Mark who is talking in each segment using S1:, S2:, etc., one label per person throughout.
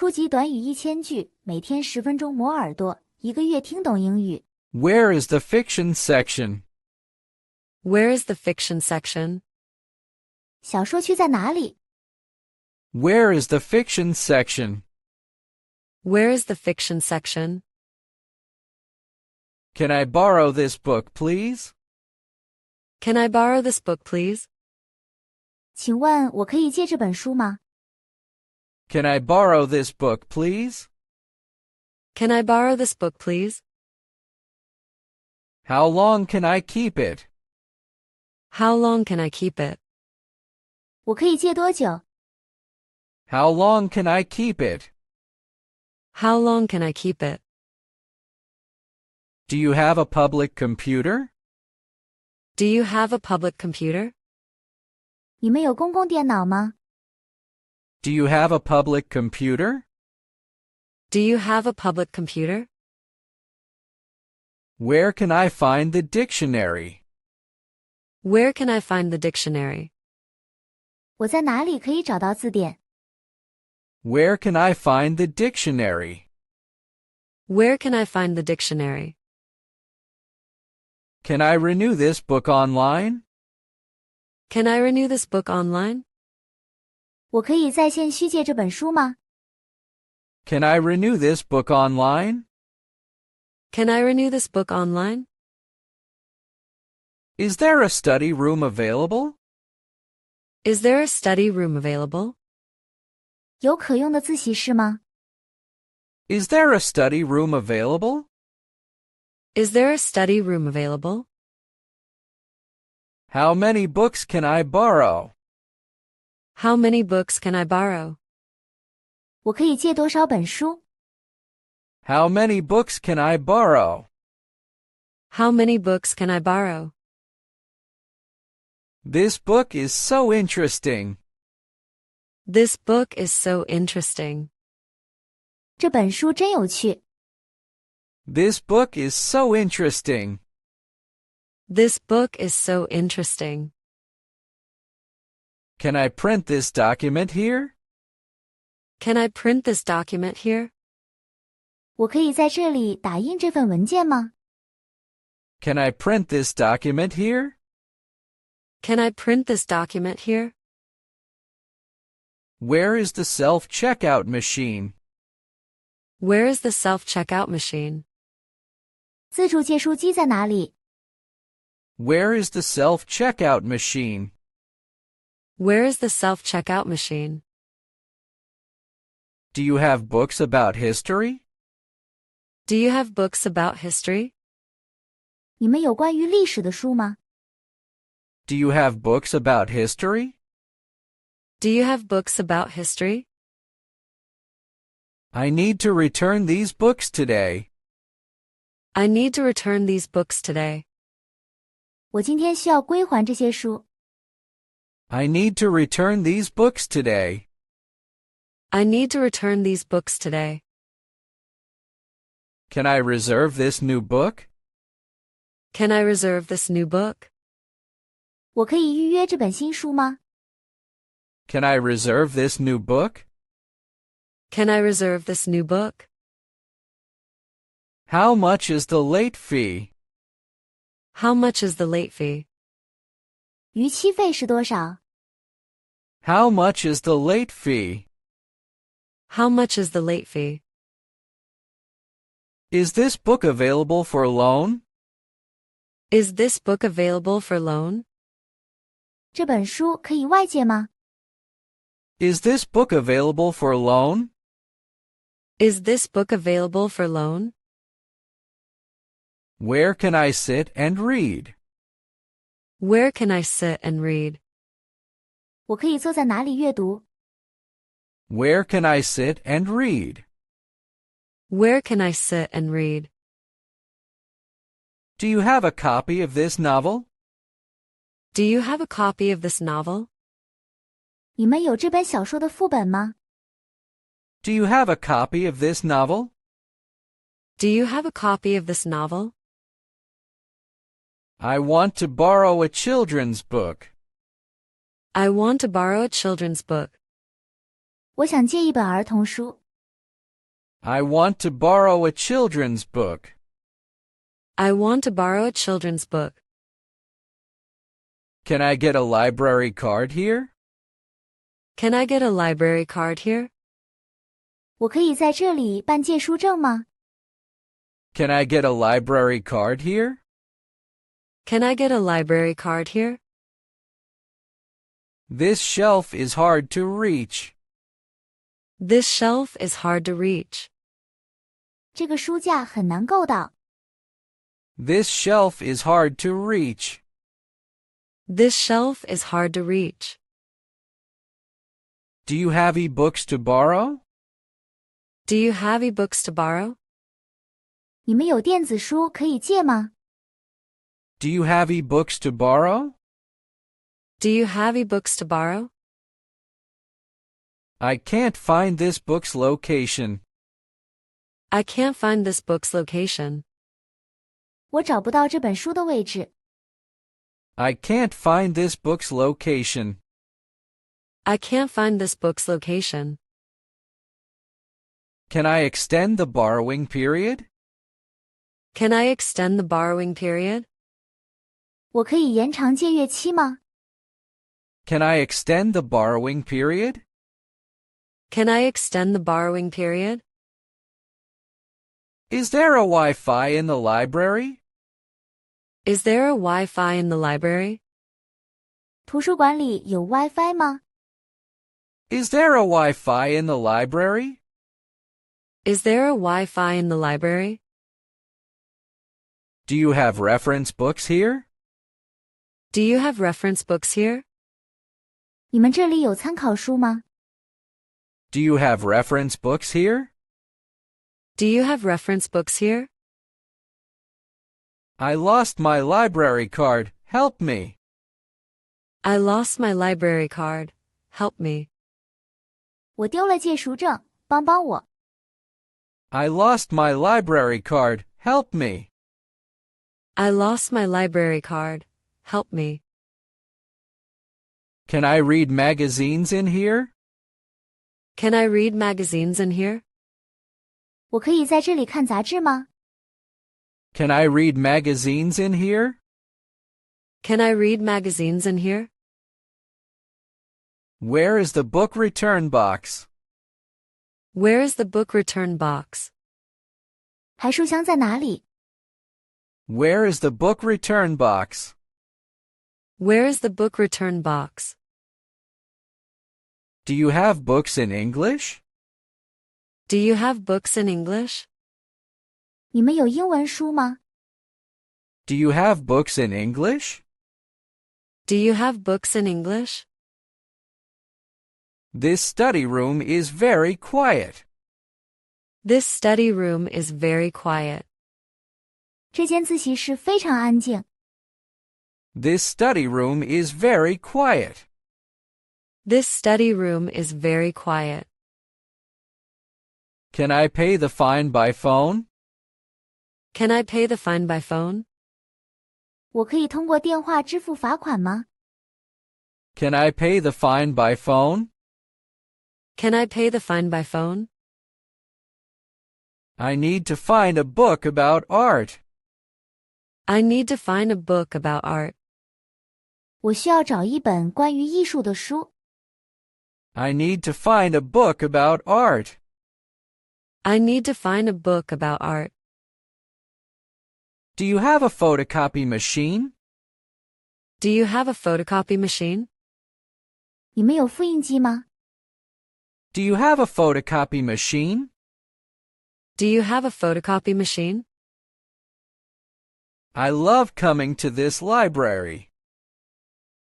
S1: 初级短语1000句，每天10分钟磨耳朵，一个月听懂英语。
S2: Where is the fiction section?
S3: Where is the fiction section?
S1: 小说区在哪里？
S2: Where is the fiction section?
S3: Where is the fiction section?
S2: Can I borrow this book, please?
S3: Can I borrow this book, please?
S1: 请问我可以借这本书吗？
S2: Can I borrow this book, please?
S3: Can I borrow this book, please?
S2: How long can I keep it?
S3: How long can I keep it?
S1: 我可以借多久？
S2: How long can I keep it?
S3: How long can I keep it?
S2: Do you have a public computer?
S3: Do you have a public computer?
S1: 你们有公共电脑吗？
S2: Do you have a public computer?
S3: Do you have a public computer?
S2: Where can I find the dictionary?
S3: Where can I find the dictionary?
S1: 我在哪里可以找到字典？
S2: Where can I find the dictionary?
S3: Where can I find the dictionary?
S2: Can I renew this book online?
S3: Can I renew this book online?
S1: 我可以在线续借这本书吗？
S2: Can I renew this book online?
S3: Can I renew this book online?
S2: Is there a study room available?
S3: Is there a study room available?
S1: 有可用的自习室吗？
S2: Is there a study room available?
S3: Is there a study room available?
S2: How many books can I borrow?
S3: How many books can I borrow?
S1: 我可以借多少本书？
S2: How many books can I borrow?
S3: How many books can I borrow?
S2: This book is so interesting.
S3: This book is so interesting.
S1: 这本书真有趣。
S2: This book is so interesting.
S3: This book is so interesting.
S2: Can I print this document here?
S3: Can I print this document here?
S1: 我可以在这里打印这份文件吗？
S2: Can I print this document here?
S3: Can I print this document here?
S2: Where is the self-checkout machine?
S3: Where is the self-checkout machine?
S1: 自助借书机在哪里？
S2: Where is the self-checkout machine?
S3: Where is the self-checkout machine?
S2: Do you have books about history?
S3: Do you have books about history?
S1: 你们有关于历史的书吗？
S2: Do you have books about history?
S3: Do you have books about history?
S2: I need to return these books today.
S3: I need to return these books today.
S1: 我今天需要归还这些书。
S2: I need to return these books today.
S3: I need to return these books today.
S2: Can I reserve this new book?
S3: Can I reserve this new book?
S1: 我可以预约这本新书吗？
S2: Can I reserve this new book?
S3: Can I reserve this new book?
S2: How much is the late fee?
S3: How much is the late fee?
S1: 逾期费是多少？
S2: How much is the late fee?
S3: How much is the late fee?
S2: Is this book available for loan?
S3: Is this book available for loan?
S1: 这本书可以外借吗？
S2: Is this book available for loan?
S3: Is this book available for loan?
S2: Where can I sit and read?
S3: Where can I sit and read?
S1: 我可以坐在哪里阅读？
S2: Where can I sit and read?
S3: Where can I sit and read?
S2: Do you have a copy of this novel?
S3: Do you have a copy of this novel?
S1: 你们有这本小说的副本吗？
S2: Do you have a copy of this novel?
S3: Do you have a copy of this novel?
S2: I want to borrow a children's book.
S3: I want to borrow a children's book.
S1: 我想借一本儿童书。
S2: I want to borrow a children's book.
S3: I want to borrow a children's book.
S2: Can I get a library card here?
S3: Can I get a library card here?
S1: 我可以在这里办借书证吗？
S2: Can I get a library card here?
S3: Can I get a library card here?
S2: This shelf is hard to reach.
S3: This shelf is hard to reach.
S1: 这个书架很难够到。
S2: This shelf is hard to reach.
S3: This shelf is hard to reach.
S2: Do you have e-books to borrow?
S3: Do you have e-books to borrow?
S1: 你们有电子书可以借吗？
S2: Do you have e-books to borrow?
S3: Do you have e-books to borrow?
S2: I can't find this book's location.
S3: I can't find this book's location.
S1: 我找不到这本书的位置。
S2: I can't find this book's location.
S3: I can't find this book's location.
S2: Can I extend the borrowing period?
S3: Can I extend the borrowing period?
S1: 我可以延长借阅期吗？
S2: Can I extend the borrowing period?
S3: Can I extend the borrowing period?
S2: Is there a Wi-Fi in the library?
S3: Is there a Wi-Fi in the library?
S1: 图书馆里有 WiFi 吗？
S2: Is there a Wi-Fi in the library?
S3: Is there a Wi-Fi in the library?
S2: Do you have reference books here?
S3: Do you have reference books here?
S1: 你们这里有参考书吗？
S2: Do you have reference books here?
S3: Do you have reference books here?
S2: I lost my library card. Help me.
S3: I lost my library card. Help me.
S1: 我丢了借书证，帮帮我。
S2: I lost my library card. Help me.
S3: I lost my library card. Help me.
S2: Can I read magazines in here?
S3: Can I read magazines in here?
S1: 我可以在这里看杂志吗？
S2: Can I read magazines in here?
S3: Can I read magazines in here?
S2: Where is the book return box?
S3: Where is the book return box?
S1: 排书箱在哪里？
S2: Where is the book return box?
S3: Where is the book return box?
S2: Do you have books in English?
S3: Do you have books in English?
S1: 你们有英文书吗？
S2: Do you have books in English?
S3: Do you have books in English?
S2: This study room is very quiet.
S3: This study room is very quiet.
S1: 这间自习室非常安静。
S2: This study room is very quiet.
S3: This study room is very quiet.
S2: Can I pay the fine by phone?
S3: Can I pay the fine by phone?
S1: 我可以通过电话支付罚款吗？
S2: Can I pay the fine by phone?
S3: Can I pay the fine by phone?
S2: I need to find a book about art.
S3: I need to find a book about art.
S1: 我需要找一本关于艺术的书。
S2: I need to find a book about art.
S3: I need to find a book about art.
S2: Do you have a photocopy machine?
S3: Do you have a photocopy machine?
S1: 你们有复印机吗？
S2: Do you have a photocopy machine?
S3: Do you have a photocopy machine?
S2: I love coming to this library.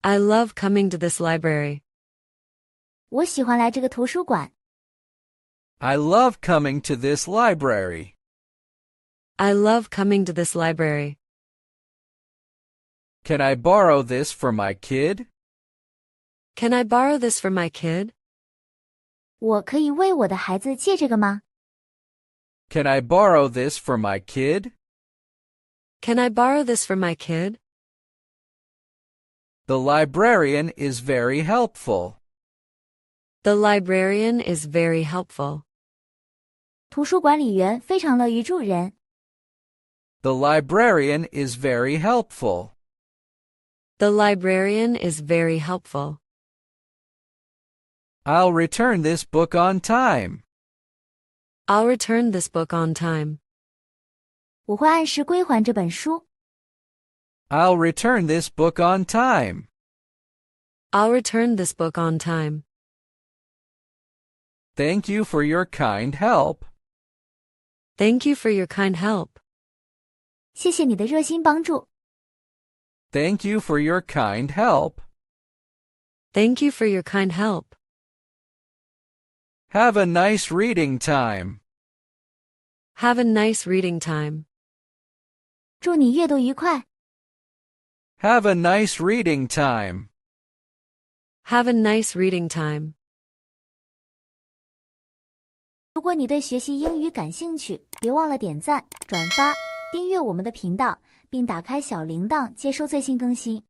S3: I love coming to this library.
S1: 我喜欢来这个图书馆。
S2: I love coming to this library.
S3: I love coming to this library.
S2: Can I borrow this for my kid?
S3: Can I borrow this for my kid?
S1: 我可以为我的孩子借这个吗？
S2: Can I borrow this for my kid?
S3: Can I borrow this for my kid?
S2: The librarian is very helpful.
S3: The librarian is very helpful.
S1: 图书管理员非常乐于助人。
S2: The librarian is very helpful.
S3: The librarian is very helpful.
S2: I'll return this book on time.
S3: I'll return this book on time.
S1: 我会按时归还这本书。
S2: I'll return this book on time.
S3: I'll return this book on time.
S2: Thank you for your kind help.
S3: Thank you for your kind help.
S1: 谢谢你的热心帮助。
S2: Thank you for your kind help.
S3: Thank you for your kind help.
S2: Have a nice reading time.
S3: Have a nice reading time.
S1: 祝你阅读愉快。
S2: Have a nice reading time.
S3: Have a nice reading time.
S1: 如果你对学习英语感兴趣，别忘了点赞、转发、订阅我们的频道，并打开小铃铛接收最新更新。